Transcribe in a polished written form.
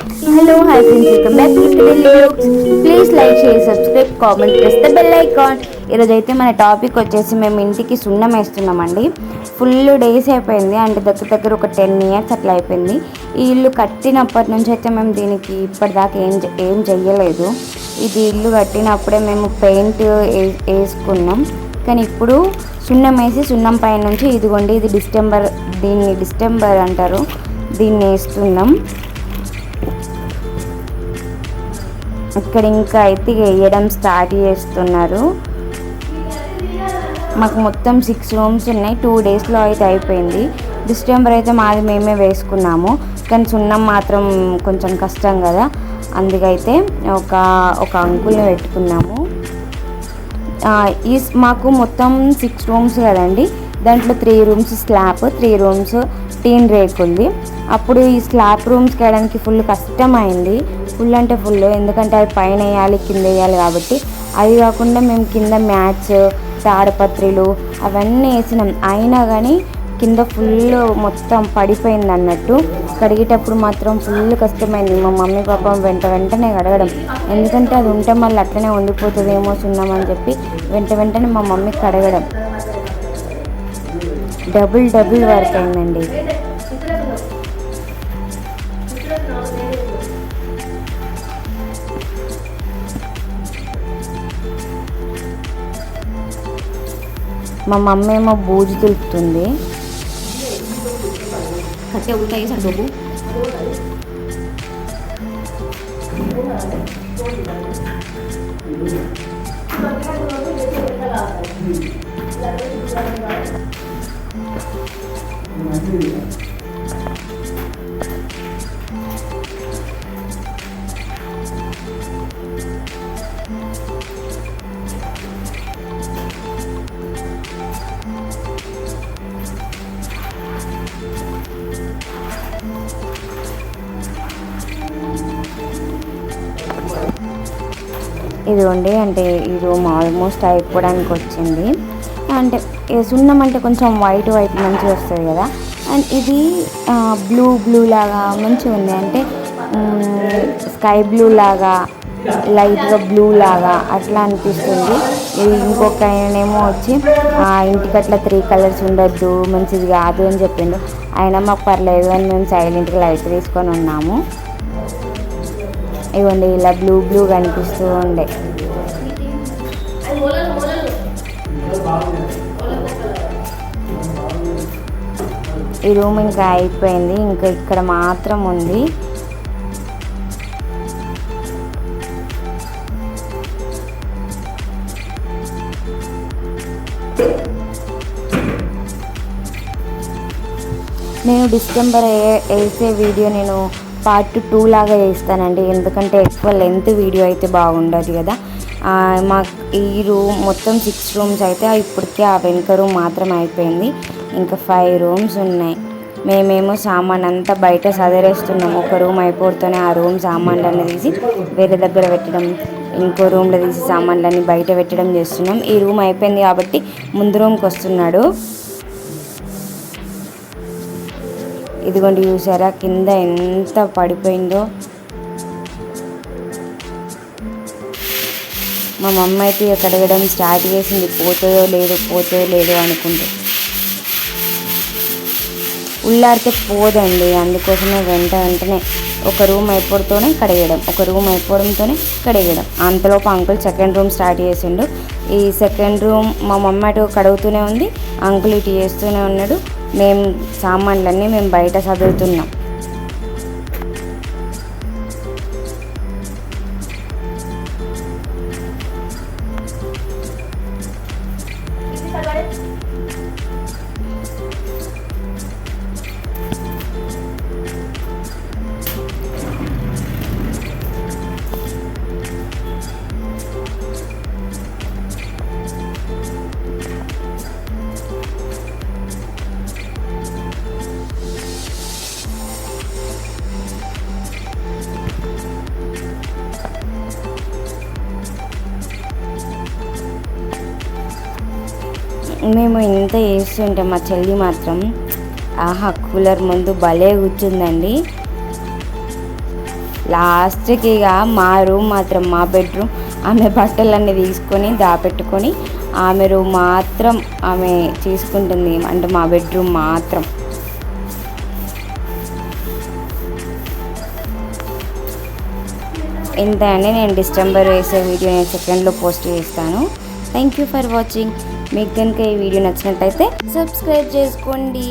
Hello, hi friends, welcome back to Daily Vlogs. Please like, share, subscribe, comment, press the bell icon. ఈరోజు అయితే మన topic వచ్చేసి మేము ఇంటికి సున్నం వేస్తున్నామండి. ఫుల్ డేస్ అయిపోయింది, అంటే దగ్గర ఒక 10 years అట్లా అయిపోయింది. ఈ ఇల్లు కట్టినప్పటి నుంచి అయితే మేము దీనికి ఇప్పటిదాకా ఏం చెయ్యలేదు. ఇది ఇల్లు కట్టినప్పుడే మేము పెయింట్ వేసుకున్నాం, కానీ ఇప్పుడు సున్నం వేసి సున్నం పైన నుంచి ఇదిగోండి ఇది దీన్ని డిస్టెంబర్ అంటారు, దీన్ని వేస్తున్నాం. ఇక్కడ ఇంకా అయితే వేయడం స్టార్ట్ చేస్తున్నారు. మాకు మొత్తం 6 rooms ఉన్నాయి. 2 daysలో అయితే అయిపోయింది. డిస్టెంబర్ అయితే మాది మేమే వేసుకున్నాము, కానీ సున్నం మాత్రం కొంచెం కష్టం కదా, అందుకైతే ఒక అంకుల్ని పెట్టుకున్నాము. మాకు మొత్తం 6 rooms కదండి, దాంట్లో 3 rooms స్లాబ్, 3 rooms టీన్ రేక్ ఉంది. అప్పుడు ఈ స్లాబ్ రూమ్స్కి వేయడానికి ఫుల్ కష్టమైంది, ఫుల్ అంటే ఫుల్, ఎందుకంటే అది పైన వేయాలి కింద వేయాలి కాబట్టి. అది కాకుండా మేము కింద మ్యాట్స్ తాడపత్రులు అవన్నీ వేసినాం, అయినా కానీ కింద ఫుల్ మొత్తం పడిపోయింది అన్నట్టు. కడిగేటప్పుడు మాత్రం ఫుల్ కష్టమైంది. మా మమ్మీ పాపం వెంటనే కడగడం, ఎందుకంటే అది ఉంటే మళ్ళీ అట్లనే ఉండిపోతుందేమో సున్నామని చెప్పి వెంటనే మా మమ్మీ కడగడం. డబుల్ వర్క్ అయిందండి. మా మమ్మీ ఏమో బూజు తులుపుతుంది. కట్టే ఉంటాయి సార్ డబ్బు. ఇదిగోండి, అంటే ఈ రూమ్ ఆల్మోస్ట్ అయిపోవడానికి వచ్చింది. అంటే సున్నం అంటే కొంచెం వైట్ మంచిగా వస్తుంది కదా, అండ్ ఇది బ్లూ లాగా మంచిగా ఉంది, అంటే స్కై బ్లూ లాగా లైట్గా బ్లూ లాగా అట్లా అనిపిస్తుంది. ఇది ఇంకొక ఆయనేమో వచ్చి ఇంటికి అట్లా 3 colors ఉండొద్దు, మంచిది కాదు అని చెప్పిండు. అయినా మాకు పర్లేదు అని మేము సైలెంట్గా లైట్ తీసుకొని ఉన్నాము. ఇవ్వండి ఇలా బ్లూ కనిపిస్తూ ఉండే. ఈ రూమ్ ఇంకా అయిపోయింది, ఇంకా ఇక్కడ మాత్రం ఉంది. నేను డిసెంబర్ వేసే వీడియో నేను part 2 లాగా చేస్తానండి, ఎందుకంటే ఎక్కువ లెంత్ వీడియో అయితే బాగుండదు కదా. మాకు ఈ రూమ్ మొత్తం 6 rooms అయితే ఇప్పటికే ఆ వెనుక రూమ్ మాత్రం అయిపోయింది, ఇంకా 5 rooms ఉన్నాయి. మేమేమో సామాన్ అంతా బయట సదరేస్తున్నాం. ఒక రూమ్ అయిపోతూనే ఆ రూమ్ సామాన్లన్నీ తీసి వేరే దగ్గర పెట్టడం, ఇంకో రూమ్లో తీసి సామాన్లన్నీ బయట పెట్టడం చేస్తున్నాం. ఈ రూమ్ అయిపోయింది కాబట్టి ముందు రూమ్కి వస్తున్నాడు. ఇదిగోండి చూసారా కింద ఎంత పడిపోయిందో. మా మమ్మీ అయితే కడగడం స్టార్ట్ చేసింది, పోతుందో లేదో అనుకుంటూ. ఉల్లారితే పోదండి, అందుకోసమే వెంటనే ఒక రూమ్ అయిపోవడంతోనే కడిగడం. అంతలోపు అంకుల్ 2nd room స్టార్ట్ చేసిండు. ఈ 2nd room మా మమ్మీ అటు కడుగుతూనే ఉంది, అంకుల్ ఇటు చేస్తూనే ఉన్నాడు. మేము సామాన్లన్నీ బయట చదువుతున్నాం. మేము ఇంత చేస్తుంటే మా చెల్లి మాత్రం ఆహా కూలర్ ముందు భలే కూర్చుందండి. లాస్ట్కి ఇక మా రూమ్ మాత్రం, మా బెడ్రూమ్ ఆమె బట్టలన్నీ తీసుకొని దాపెట్టుకొని ఆమె రూమ్ మాత్రం ఆమె తీసుకుంటుంది, అంటే మా బెడ్రూమ్ మాత్రం. ఇంత అండి. నేను డిసెంబర్ వేసే వీడియో నేను సెకండ్లో పోస్ట్ చేస్తాను. Thank you for watching. మీకు కనుక ఈ వీడియో నచ్చినట్టయితే సబ్స్క్రైబ్ చేసుకోండి.